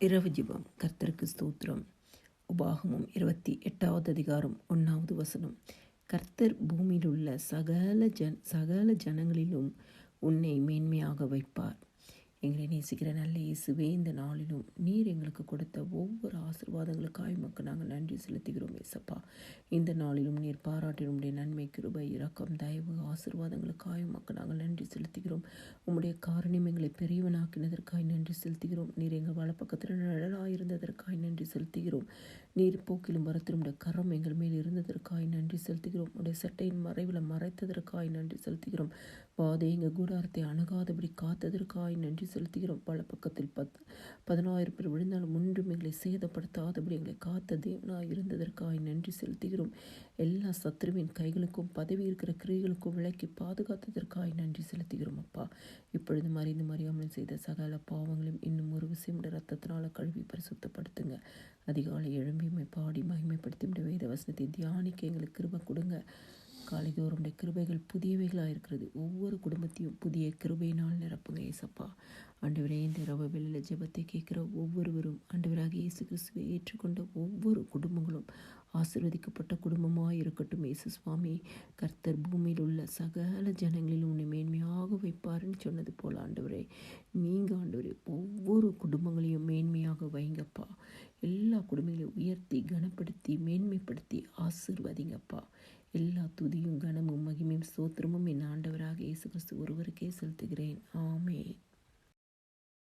இரவு ஜெபம். கர்த்தருக்கு ஸ்தோத்திரம். உபாகமம் 28வது அதிகாரம் 1வது வசனம். கர்த்தர் பூமியில் உள்ள சகல ஜனங்களிலும் உன்னை மேன்மையாக வைப்பார். எங்களை நேசிக்கிற நல்ல இயேசுவே, இந்த நாளிலும் நீர் எங்களுக்கு கொடுத்த ஒவ்வொரு ஆசீர்வாதங்களுக்காய் உமக்கு நாங்கள் நன்றி செலுத்துகிறோம் ஏசப்பா. இந்த நாளிலும் நீர் பாராட்டின உம்முடைய நன்மை, கிருபை, இரக்கம், தயவு, ஆசீர்வாதங்களுக்காய் உமக்கு நாங்கள் நன்றி செலுத்துகிறோம். உம்முடைய காரணம் எங்களை பெரியவனாக்கினதற்காய் நன்றி செலுத்துகிறோம். நீர் எங்கள் வலப்பக்கத்தில் நிழலாய் இருந்ததற்காய் நன்றி செலுத்துகிறோம். நீர் போக்கிலும் வரத்திலும் உடைய கரம் எங்கள் மேல் இருந்ததற்காய் நன்றி செலுத்துகிறோம். உடைய சட்டையின் மறைவில் மறைத்ததற்காய் நன்றி செலுத்துகிறோம். வாதை எங்கள் கூடாரத்தை அணுகாதபடி காத்ததற்காய் நன்றி செலுத்துகிறோம். பல பக்கத்தில் 10,000 பேர் விழுந்தாலும் ஒன்றும் எங்களை சேதப்படுத்தாதபடி எங்களை காத்த தேவனாய் இருந்ததற்காய் நன்றி செலுத்துகிறோம். எல்லா சத்துருவின் கைகளுக்கும் பதவி இருக்கிற கிரியைகளுக்கும் விலக்கி பாதுகாத்ததற்காய் நன்றி செலுத்துகிறோம் அப்பா. இப்பொழுது மறைந்து மறியாமல் செய்த சகல பாவங்களையும் இன்னும் ஒரு விஷயம் ரத்தத்தினால கழுவி பரிசுத்தப்படுத்துங்க. அதிகாலை எழும்பியுமை பாடி மகிமைப்படுத்தி வேத வசனத்தை தியானிக்க எங்களுக்கு கிருபை கொடுங்க. காலைதோறும் கிருபைகள் புதியவைகளாக இருக்கிறது. ஒவ்வொரு குடும்பத்தையும் புதிய கிருபையினால் நிரப்புங்க ஏசப்பா. ஆண்டவரே, இந்த இரவு வேளையில் ஜெபத்தை கேட்குற ஒவ்வொருவரும் ஆண்டவராக இயேசு கிறிஸ்துவை ஏற்றுக்கொண்ட ஒவ்வொரு குடும்பங்களும் ஆசீர்வதிக்கப்பட்ட குடும்பமாக இருக்கட்டும் இயேசு சுவாமி. கர்த்தர் பூமியில் உள்ள சகல ஜனங்களிலும் உன்னை மேன்மையாக வைப்பாருன்னு சொன்னது போல் ஆண்டவரே, நீங்கள் ஆண்டவரே ஒவ்வொரு குடும்பங்களையும் மேன்மையாக வைங்கப்பா. எல்லா குடும்பங்களையும் உயர்த்தி கனப்படுத்தி மேன்மைப்படுத்தி ஆசீர்வதிங்கப்பா. எல்லா துதியும் கனமும் மகிமையும் ஸ்தோத்திரமும் என் ஆண்டவராக இயேசு கிறிஸ்து ஒருவருக்கே செலுத்துகிறேன். ஆமென்.